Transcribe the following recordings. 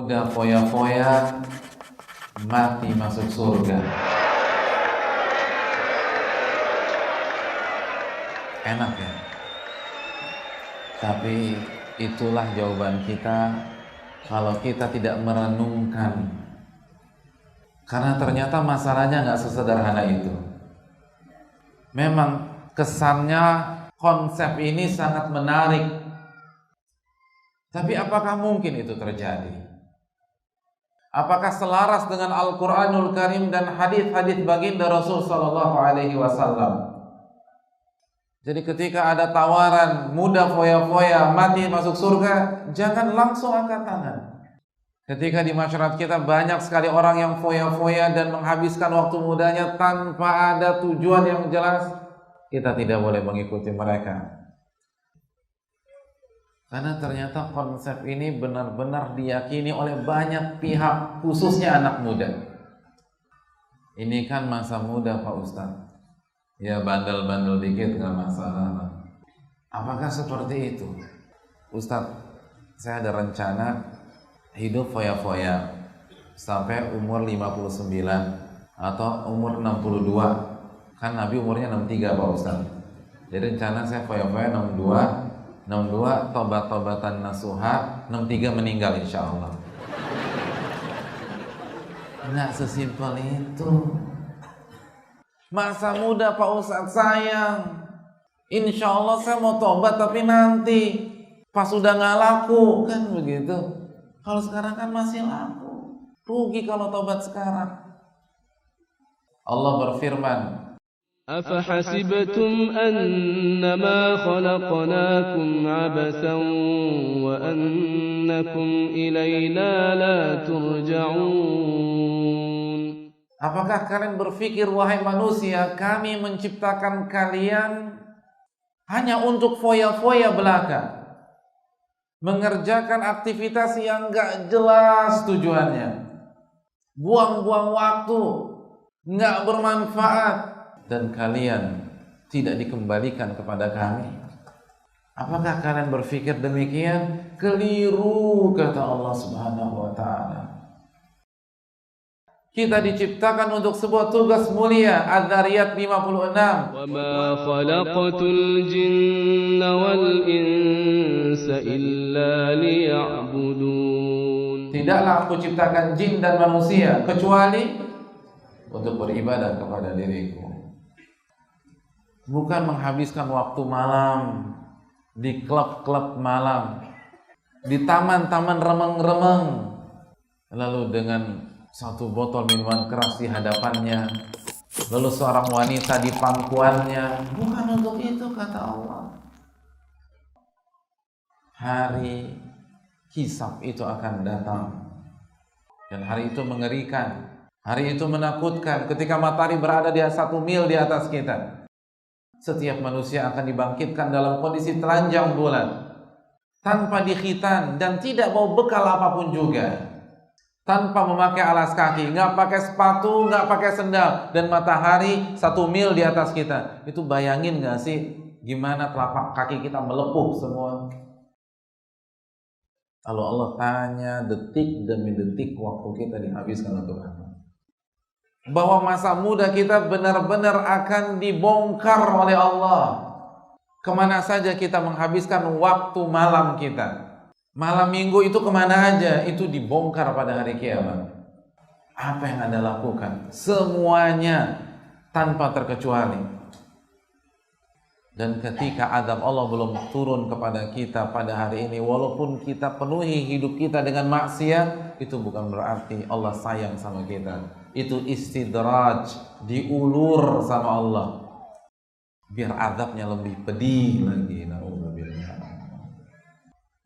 muda foya-foya, mati masuk surga. Enak ya? Tapi itulah jawaban kita kalau kita tidak merenungkan. Karena ternyata masalahnya nggak sesederhana itu. Memang kesannya konsep ini sangat menarik. Tapi apakah mungkin itu terjadi? Apakah selaras dengan Al-Quranul Karim dan hadis-hadis baginda Rasul Sallallahu Alaihi Wasallam? Jadi ketika ada tawaran muda foya-foya mati masuk surga, jangan langsung angkat tangan. Ketika di masyarakat kita banyak sekali orang yang foya-foya dan menghabiskan waktu mudanya tanpa ada tujuan yang jelas, kita tidak boleh mengikuti mereka. Karena ternyata konsep ini benar-benar diyakini oleh banyak pihak, khususnya anak muda. Ini kan masa muda Pak Ustadz. Ya bandel-bandel dikit gak masalah. Apakah seperti itu? Ustadz, saya ada rencana hidup foya-foya sampai umur 59 atau umur 62. Kan Nabi umurnya 63 Pak Ustadz. Jadi rencana saya foya-foya 62 tobat-tobatan nasuha, 63 meninggal insya Allah. Nggak sesimpel itu. Masa muda Pak Ustadz sayang, insya Allah saya mau tobat tapi nanti pas sudah nggak laku kan begitu. Kalau sekarang kan masih laku, rugi kalau tobat sekarang. Allah berfirman, أفحسبتم أنما خلقناكم عبثا وأنكم إلينا لا ترجعون. Apakah kalian berpikir wahai manusia, kami menciptakan kalian hanya untuk foya-foya belaka, mengerjakan aktivitas yang gak jelas tujuannya, buang-buang waktu, gak bermanfaat, dan kalian tidak dikembalikan kepada kami? Apakah kalian berpikir demikian? Keliru, kata Allah Subhanahu wa ta'ala. Kita diciptakan untuk sebuah tugas mulia. Az-Zariyat 56. Wa ma khalaqtul jinna wal insa illa liya'budun. Tidaklah aku ciptakan jin dan manusia kecuali untuk beribadah kepada diriku. Bukan menghabiskan waktu malam di klub-klub malam, di taman-taman remeng-remeng, lalu dengan satu botol minuman keras di hadapannya, lalu seorang wanita di pangkuannya. Bukan untuk itu, kata Allah. Hari hisab itu akan datang, dan hari itu mengerikan. Hari itu menakutkan. Ketika matahari berada di 1 mil di atas kita, setiap manusia akan dibangkitkan dalam kondisi telanjang bulan, tanpa dikhitan dan tidak bawa bekal apapun juga, tanpa memakai alas kaki, nggak pakai sepatu, nggak pakai sendal, dan matahari 1 mil di atas kita. Itu bayangin nggak sih gimana telapak kaki kita melepuh semua? Kalau Allah tanya, detik demi detik waktu kita dihabiskan untuk apa? Bahwa masa muda kita benar-benar akan dibongkar oleh Allah. Kemana saja kita menghabiskan waktu malam kita, malam minggu itu kemana aja, itu dibongkar pada hari kiamat. Apa yang Anda lakukan? Semuanya tanpa terkecuali. Dan ketika azab Allah belum turun kepada kita pada hari ini, walaupun kita penuhi hidup kita dengan maksiat, itu bukan berarti Allah sayang sama kita. Itu istidraj, diulur sama Allah, biar azabnya lebih pedih lagi. Na'udzubillah.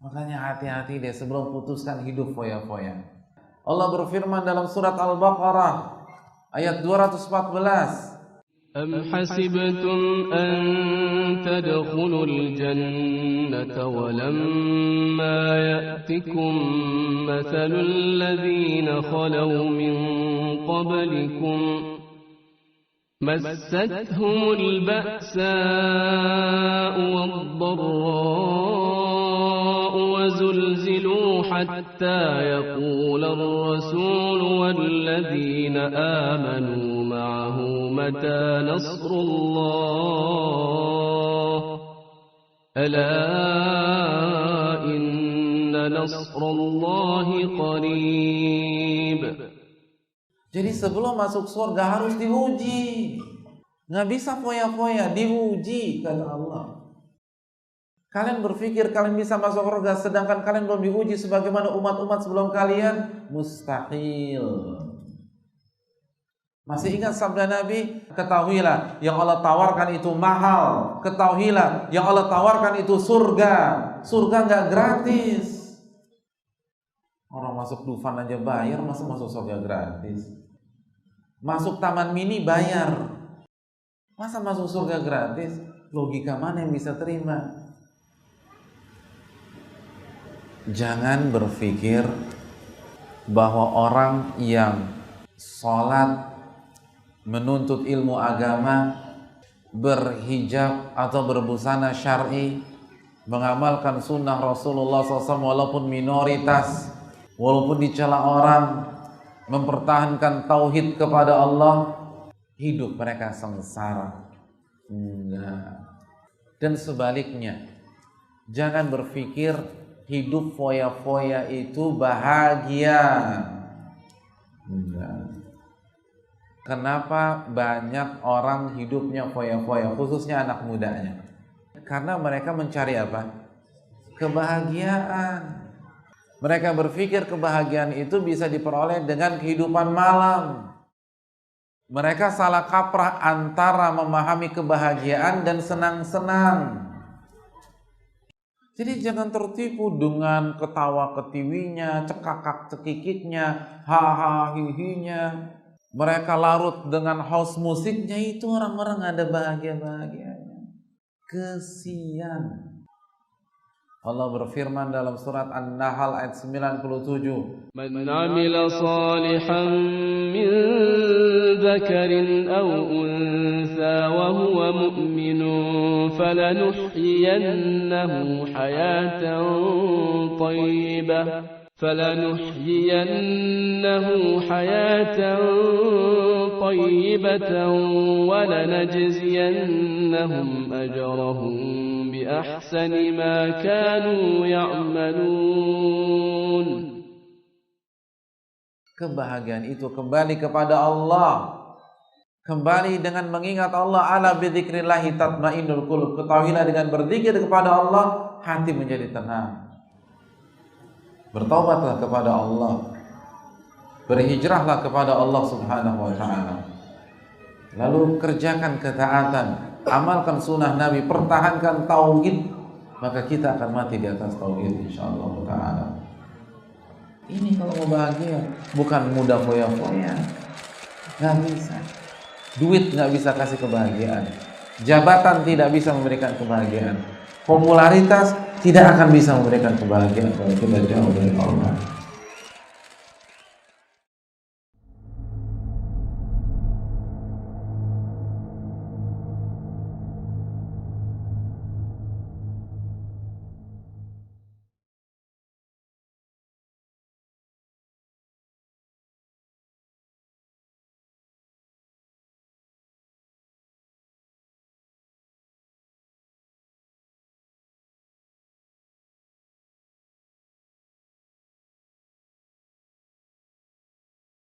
Makanya hati-hati deh sebelum putuskan hidup foya-foya. Allah berfirman dalam surat Al-Baqarah ayat 214. أم حسبتم أن تدخلوا الجنة ولما يأتكم مثل الذين خلوا من قبلكم مستهم البأساء والضراء وزلزلوا حتى يقول الرسول والذين آمنوا معه متى نصر الله ألا إن نصر الله قريب. Jadi sebelum masuk surga harus diuji. Nggak bisa foya-foya, diuji kata Allah. Kalian berpikir kalian bisa masuk surga sedangkan kalian belum diuji sebagaimana umat-umat sebelum kalian? Mustahil. Masih ingat sabda Nabi? Ketahuilah yang Allah tawarkan itu mahal. Ketahuilah yang Allah tawarkan itu surga. Surga nggak gratis. Orang masuk Dufan aja bayar, masa masuk surga gratis? Masuk taman mini bayar, masa masuk surga gratis? Logika mana yang bisa terima? Jangan berpikir bahwa orang yang sholat, menuntut ilmu agama, berhijab atau berbusana syar'i, mengamalkan sunnah Rasulullah SAW walaupun minoritas, walaupun dicela orang, mempertahankan tauhid kepada Allah, hidup mereka sengsara. Enggak. Dan sebaliknya, jangan berpikir hidup foya-foya itu bahagia. Enggak. Kenapa banyak orang hidupnya foya-foya, khususnya anak mudanya? Karena mereka mencari apa? Kebahagiaan. Mereka berpikir kebahagiaan itu bisa diperoleh dengan kehidupan malam. Mereka salah kaprah antara memahami kebahagiaan dan senang-senang. Jadi jangan tertipu dengan ketawa ketiwinya, cekakak cekikiknya, haha hihinya. Mereka larut dengan house musiknya, itu orang-orang ada bahagia-bahagianya. Kesian. Allah berfirman dalam surat An-Nahl ayat 97. Man 'amila salihan min dzakarin aw untha wa huwa mu'minun falanuhyiyannahu hayatan tayyibatan wa lanajziyannahum ajrahum بأحسن ما كانوا يعملون. Kebahagiaan itu kembali kepada Allah. Kembali dengan mengingat Allah. Ala bidzikrillahi tatmainnul qulub. Ketahuilah dengan berzikir kepada Allah, hati menjadi tenang. Bertaubatlah kepada Allah. Berhijrahlah kepada Allah Subhanahu wa ta'ala. Lalu kerjakan ketaatan. Amalkan sunnah Nabi, pertahankan tauhid, maka kita akan mati di atas tauhid insyaallah ta'ala. Ini kalau mau bahagia, bukan mudah foya-foya. Gak bisa. Duit gak bisa kasih kebahagiaan. Jabatan tidak bisa memberikan kebahagiaan. Popularitas tidak akan bisa memberikan kebahagiaan kalau kita jauh dari Allah.